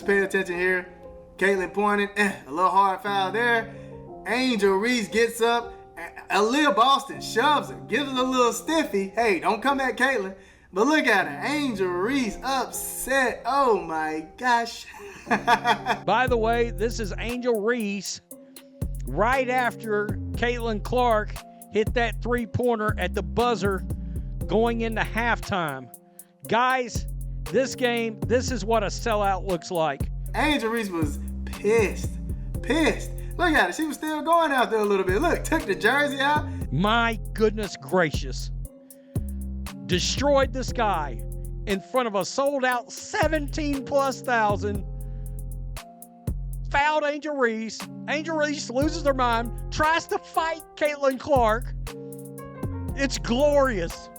pay attention here. Caitlin pointed, a little hard foul there. Angel Reese gets up. Aaliyah Boston shoves her, gives her a little stiffy. Hey, don't come at Caitlin. But look at her. Angel Reese upset. Oh my gosh. By the way, this is Angel Reese right after Caitlin Clark hit that three-pointer at the buzzer going into halftime. Guys, this game, this is what a sellout looks like. Angel Reese was pissed. Look at her. She was still going out there a little bit. Look, took the jersey out. My goodness gracious. Destroyed this guy in front of a sold-out 17+ thousand. Fouled Angel Reese. Angel Reese loses her mind, tries to fight Caitlin Clark. It's glorious.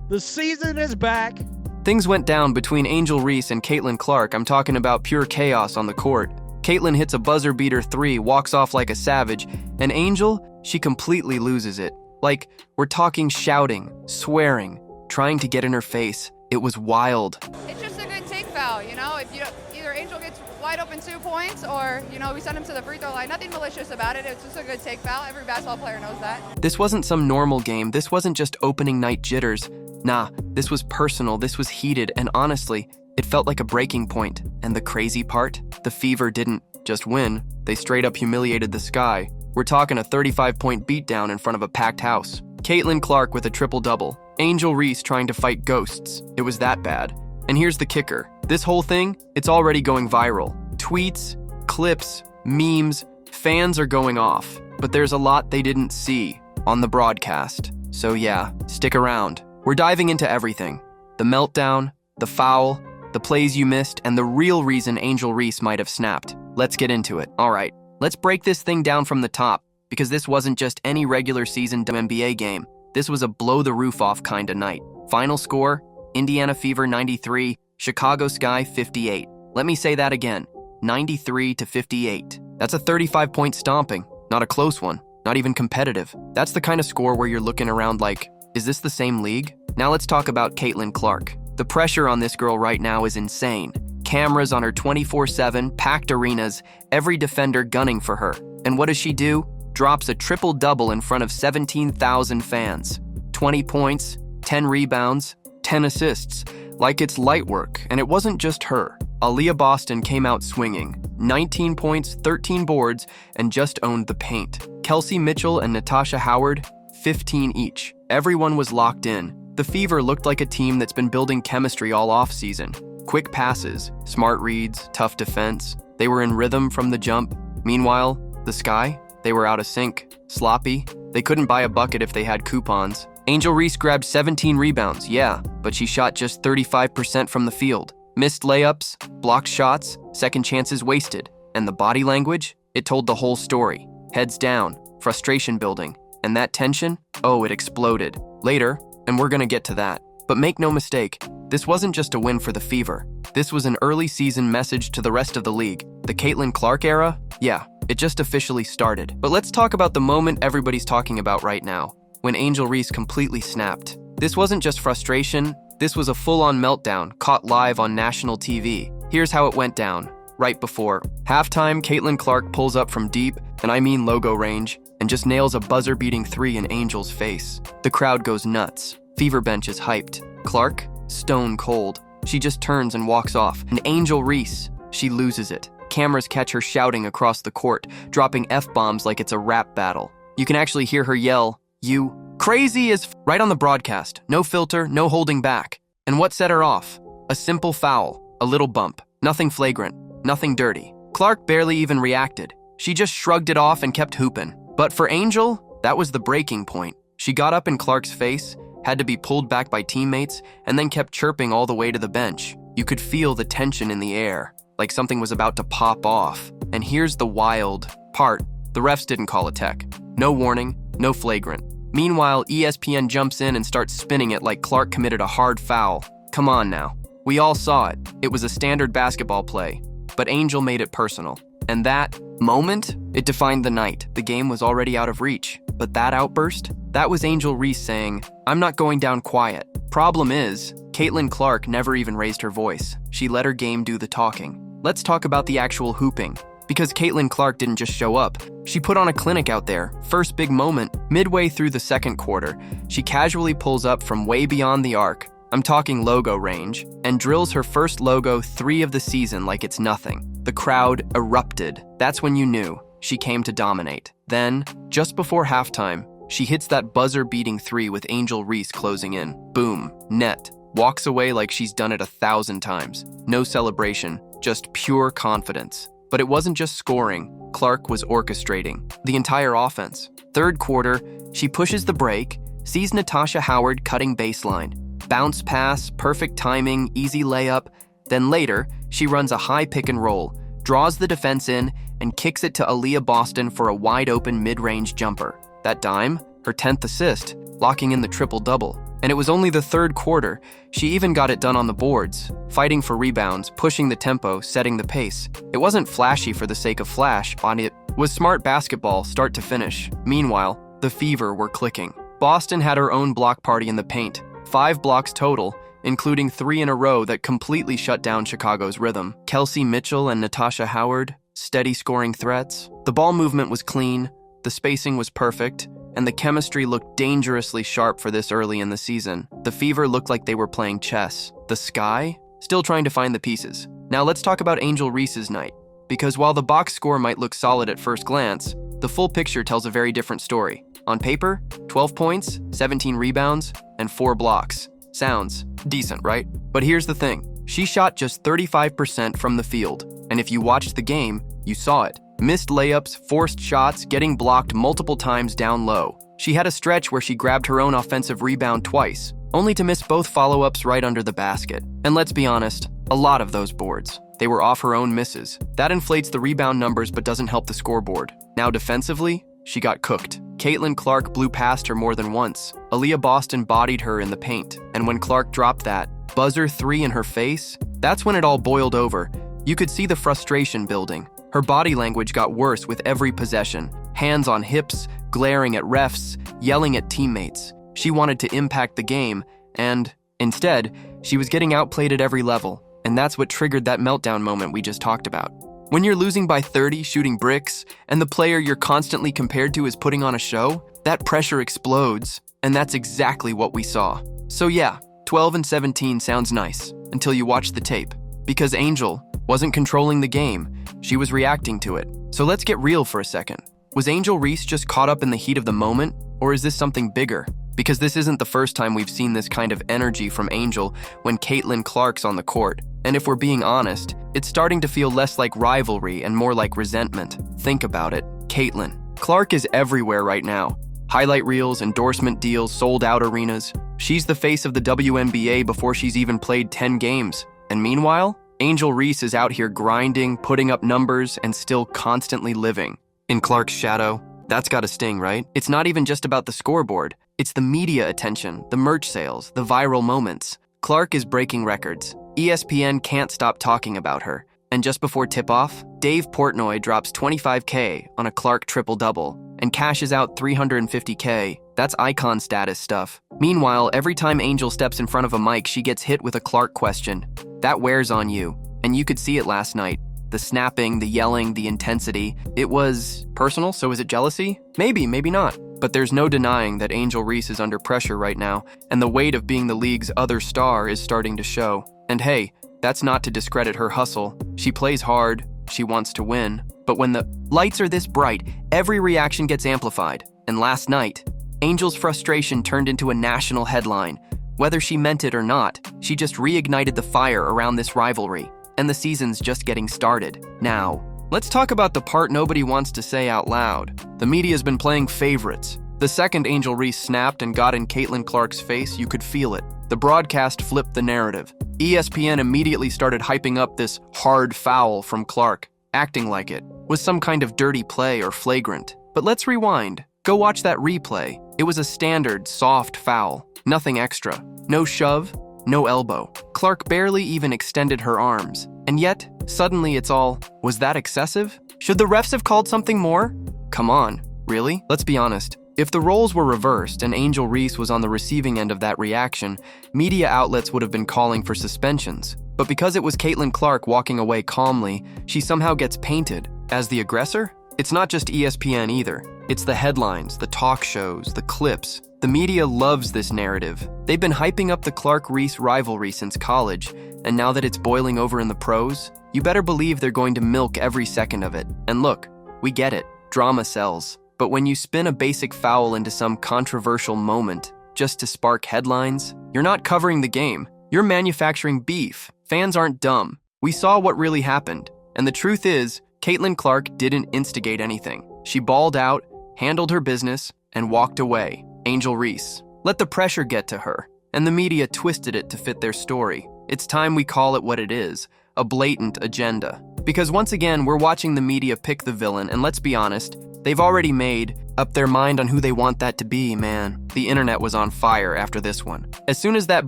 The season is back. Things went down between Angel Reese and Caitlin Clark. I'm talking about pure chaos on the court. Caitlin hits a buzzer beater 3, walks off like a savage, and Angel, she completely loses it. Like, we're talking shouting, swearing, trying to get in her face. It was wild. It's just a good take foul, you know? If either Angel gets wide open 2 points or, we send him to the free throw line. Nothing malicious about it. It's just a good take foul. Every basketball player knows that. This wasn't some normal game. This wasn't just opening night jitters. Nah, this was personal. This was heated, and honestly, it felt like a breaking point. And the crazy part? The Fever didn't just win. They straight up humiliated the Sky. We're talking a 35-point beatdown in front of a packed house. Caitlin Clark with a triple-double. Angel Reese trying to fight ghosts. It was that bad. And here's the kicker. This whole thing, it's already going viral. Tweets, clips, memes, fans are going off. But there's a lot they didn't see on the broadcast. So yeah, stick around. We're diving into everything. The meltdown, the foul, the plays you missed, and the real reason Angel Reese might have snapped. Let's get into it. All right, let's break this thing down from the top, because this wasn't just any regular season WNBA game. This was a blow-the-roof-off kind of night. Final score, Indiana Fever 93, Chicago Sky 58. Let me say that again, 93-58. That's a 35-point stomping, not a close one, not even competitive. That's the kind of score where you're looking around like, is this the same league? Now let's talk about Caitlin Clark. The pressure on this girl right now is insane. Cameras on her 24/7, packed arenas, every defender gunning for her. And what does she do? Drops a triple-double in front of 17,000 fans. 20 points, 10 rebounds, 10 assists. Like it's light work, and it wasn't just her. Aaliyah Boston came out swinging. 19 points, 13 boards, and just owned the paint. Kelsey Mitchell and Natasha Howard, 15 each. Everyone was locked in. The Fever looked like a team that's been building chemistry all off-season. Quick passes, smart reads, tough defense. They were in rhythm from the jump. Meanwhile, the Sky? They were out of sync, sloppy. They couldn't buy a bucket if they had coupons. Angel Reese grabbed 17 rebounds, yeah, but she shot just 35% from the field. Missed layups, blocked shots, second chances wasted. And the body language? It told the whole story. Heads down, frustration building. And that tension? Oh, it exploded. Later, and we're gonna get to that. But make no mistake, this wasn't just a win for the Fever. This was an early season message to the rest of the league. The Caitlin Clark era? Yeah, it just officially started. But let's talk about the moment everybody's talking about right now, when Angel Reese completely snapped. This wasn't just frustration, this was a full-on meltdown caught live on national TV. Here's how it went down. Right before halftime, Caitlin Clark pulls up from deep, and I mean logo range, and just nails a buzzer-beating 3 in Angel's face. The crowd goes nuts. Fever bench is hyped. Clark? Stone cold. She just turns and walks off. And Angel Reese? She loses it. Cameras catch her shouting across the court, dropping F-bombs like it's a rap battle. You can actually hear her yell, "You crazy as f," right on the broadcast. No filter, no holding back. And what set her off? A simple foul, a little bump. Nothing flagrant, nothing dirty. Clark barely even reacted. She just shrugged it off and kept hooping. But for Angel, that was the breaking point. She got up in Clark's face, had to be pulled back by teammates, and then kept chirping all the way to the bench. You could feel the tension in the air, like something was about to pop off. And here's the wild part. The refs didn't call a tech. No warning, no flagrant. Meanwhile, ESPN jumps in and starts spinning it like Clark committed a hard foul. Come on now. We all saw it. It was a standard basketball play. But Angel made it personal. And that moment, it defined the night. The game was already out of reach. But that outburst? That was Angel Reese saying, "I'm not going down quiet." Problem is, Caitlin Clark never even raised her voice. She let her game do the talking. let's talk about the actual hooping. Because Caitlin Clark didn't just show up. She put on a clinic out there. First big moment, midway through the second quarter, she casually pulls up from way beyond the arc, I'm talking logo range, and drills her first logo 3 of the season like it's nothing. The crowd erupted. That's when you knew she came to dominate. Then, just before halftime, she hits that buzzer-beating 3 with Angel Reese closing in. Boom, net. Walks away like she's done it 1,000 times. No celebration, just pure confidence. But it wasn't just scoring. Clark was orchestrating the entire offense. Third quarter, she pushes the break, sees Natasha Howard cutting baseline. Bounce pass, perfect timing, easy layup. Then later, she runs a high pick and roll, draws the defense in, and kicks it to Aaliyah Boston for a wide-open mid-range jumper. That dime, her 10th assist, locking in the triple-double. And it was only the third quarter. She even got it done on the boards, fighting for rebounds, pushing the tempo, setting the pace. It wasn't flashy for the sake of flash, but it was smart basketball start to finish. Meanwhile, the Fever were clicking. Boston had her own block party in the paint, 5 blocks total, including 3 in a row that completely shut down Chicago's rhythm. Kelsey Mitchell and Natasha Howard, steady scoring threats. The ball movement was clean, the spacing was perfect, and the chemistry looked dangerously sharp for this early in the season. The Fever looked like they were playing chess. The Sky? Still trying to find the pieces. Now let's talk about Angel Reese's night. Because while the box score might look solid at first glance, the full picture tells a very different story. On paper, 12 points, 17 rebounds, and 4 blocks. Sounds decent, right? But here's the thing. She shot just 35% from the field. And if you watched the game, you saw it. Missed layups, forced shots, getting blocked multiple times down low. She had a stretch where she grabbed her own offensive rebound twice, only to miss both follow-ups right under the basket. And let's be honest, a lot of those boards, they were off her own misses. That inflates the rebound numbers but doesn't help the scoreboard. Now defensively, she got cooked. Caitlin Clark blew past her more than once. Aaliyah Boston bodied her in the paint, and when Clark dropped that buzzer 3 in her face, that's when it all boiled over. You could see the frustration building. Her body language got worse with every possession. Hands on hips, glaring at refs, yelling at teammates. She wanted to impact the game, and instead, she was getting outplayed at every level. And that's what triggered that meltdown moment we just talked about. When you're losing by 30 shooting bricks, and the player you're constantly compared to is putting on a show, that pressure explodes. And that's exactly what we saw. So yeah, 12 and 17 sounds nice, until you watch the tape. Because Angel wasn't controlling the game, she was reacting to it. So let's get real for a second. Was Angel Reese just caught up in the heat of the moment, or is this something bigger? Because this isn't the first time we've seen this kind of energy from Angel when Caitlin Clark's on the court. And if we're being honest, it's starting to feel less like rivalry and more like resentment. Think about it. Caitlin Clark is everywhere right now. Highlight reels, endorsement deals, sold-out arenas. She's the face of the WNBA before she's even played 10 games. And meanwhile, Angel Reese is out here grinding, putting up numbers, and still constantly living in Clark's shadow. That's gotta sting, right? It's not even just about the scoreboard. It's the media attention, the merch sales, the viral moments. Clark is breaking records. ESPN can't stop talking about her. And just before tip-off, Dave Portnoy drops $25K on a Clark triple-double and cashes out $350K. That's icon status stuff. Meanwhile, every time Angel steps in front of a mic, she gets hit with a Clark question. That wears on you, and you could see it last night. The snapping, the yelling, the intensity. It was personal, so is it jealousy? Maybe, maybe not. But there's no denying that Angel Reese is under pressure right now, and the weight of being the league's other star is starting to show. And hey, that's not to discredit her hustle. She plays hard, she wants to win. But when the lights are this bright, every reaction gets amplified. And last night, Angel's frustration turned into a national headline. Whether she meant it or not, she just reignited the fire around this rivalry. And the season's just getting started. Now, let's talk about the part nobody wants to say out loud. The media's been playing favorites. The second Angel Reese snapped and got in Caitlin Clark's face, you could feel it. The broadcast flipped the narrative. ESPN immediately started hyping up this hard foul from Clark, acting like it was some kind of dirty play or flagrant. But let's rewind. Go watch that replay. It was a standard, soft foul. Nothing extra. No shove, no elbow. Clark barely even extended her arms. And yet, suddenly it's all, was that excessive? Should the refs have called something more? Come on, really? Let's be honest. If the roles were reversed and Angel Reese was on the receiving end of that reaction, media outlets would have been calling for suspensions. But because it was Caitlin Clark walking away calmly, she somehow gets painted as the aggressor? It's not just ESPN either. It's the headlines, the talk shows, the clips. The media loves this narrative. They've been hyping up the Clark-Reese rivalry since college, and now that it's boiling over in the pros, you better believe they're going to milk every second of it. And look, we get it. Drama sells. But when you spin a basic foul into some controversial moment just to spark headlines, you're not covering the game. You're manufacturing beef. Fans aren't dumb. We saw what really happened. And the truth is, Caitlin Clark didn't instigate anything. She balled out, handled her business, and walked away. Angel Reese. Let the pressure get to her, and the media twisted it to fit their story. It's time we call it what it is, a blatant agenda. Because once again, we're watching the media pick the villain, and let's be honest, they've already made up their mind on who they want that to be, man. The internet was on fire after this one. As soon as that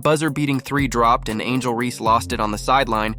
buzzer-beating 3 dropped and Angel Reese lost it on the sideline,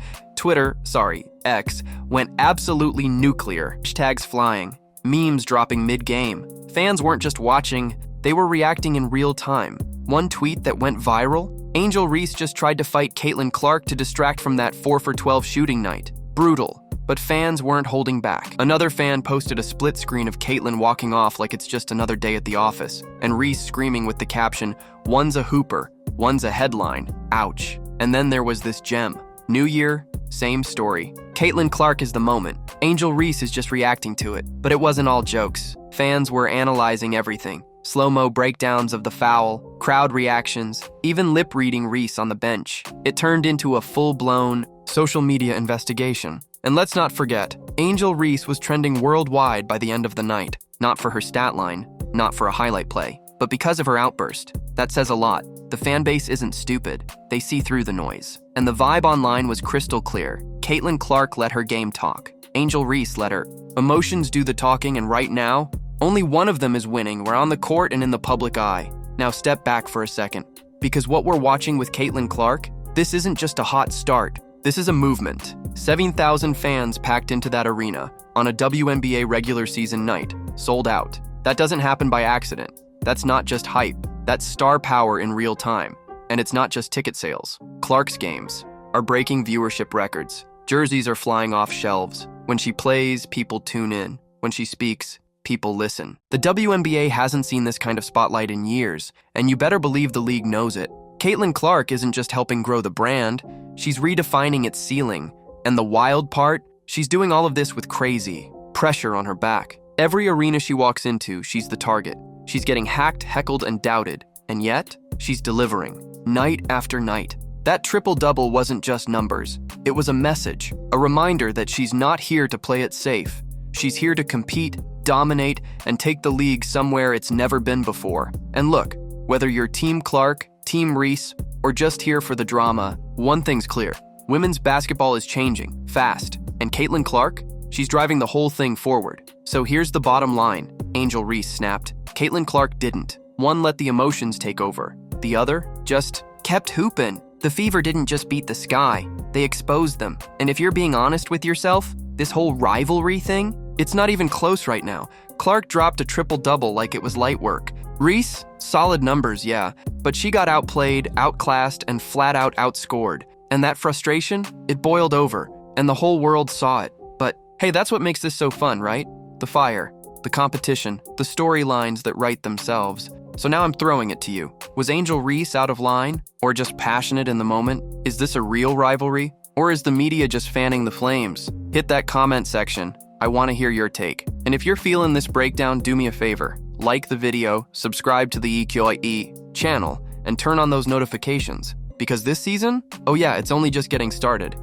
X, went absolutely nuclear. Hashtags flying, memes dropping mid-game. Fans weren't just watching, they were reacting in real time. One tweet that went viral, Angel Reese just tried to fight Caitlin Clark to distract from that 4 for 12 shooting night. Brutal. But fans weren't holding back. Another fan posted a split screen of Caitlin walking off like it's just another day at the office, and Reese screaming with the caption, "One's a hooper, one's a headline, ouch." And then there was this gem. New year, same story. Caitlin Clark is the moment. Angel Reese is just reacting to it. But it wasn't all jokes. Fans were analyzing everything. Slow-mo breakdowns of the foul, crowd reactions, even lip-reading Reese on the bench. It turned into a full-blown social media investigation. And let's not forget, Angel Reese was trending worldwide by the end of the night. Not for her stat line, not for a highlight play, but because of her outburst. That says a lot. The fan base isn't stupid. They see through the noise. And the vibe online was crystal clear. Caitlin Clark let her game talk. Angel Reese let her. Emotions do the talking, and right now, only one of them is winning. We're on the court and in the public eye. Now step back for a second. Because what we're watching with Caitlin Clark, this isn't just a hot start. This is a movement. 7,000 fans packed into that arena on a WNBA regular season night, sold out. That doesn't happen by accident. That's not just hype. That's star power in real time. And it's not just ticket sales. Clark's games are breaking viewership records. Jerseys are flying off shelves. When she plays, people tune in. When she speaks, people listen. The WNBA hasn't seen this kind of spotlight in years, and you better believe the league knows it. Caitlin Clark isn't just helping grow the brand, she's redefining its ceiling. And the wild part, she's doing all of this with crazy pressure on her back. Every arena she walks into, she's the target. She's getting hacked, heckled, and doubted. And yet, she's delivering, night after night. That triple-double wasn't just numbers. It was a message, a reminder that she's not here to play it safe. She's here to compete, dominate, and take the league somewhere it's never been before. And look, whether you're Team Clark, Team Reese, or just here for the drama, one thing's clear. Women's basketball is changing, fast, and Caitlin Clark, she's driving the whole thing forward. So here's the bottom line. Angel Reese snapped. Caitlin Clark didn't. One let the emotions take over. The other just kept hooping. The Fever didn't just beat the sky. They exposed them. And if you're being honest with yourself, this whole rivalry thing, it's not even close right now. Clark dropped a triple-double like it was light work. Reese, solid numbers, yeah, but she got outplayed, outclassed, and flat-out outscored. And that frustration, it boiled over, and the whole world saw it. But hey, that's what makes this so fun, right? The fire, the competition, the storylines that write themselves. So now I'm throwing it to you. Was Angel Reese out of line? Or just passionate in the moment? Is this a real rivalry? Or is the media just fanning the flames? Hit that comment section. I want to hear your take. And if you're feeling this breakdown, do me a favor. Like the video, subscribe to the EQIE channel, and turn on those notifications. Because this season, oh yeah, it's only just getting started.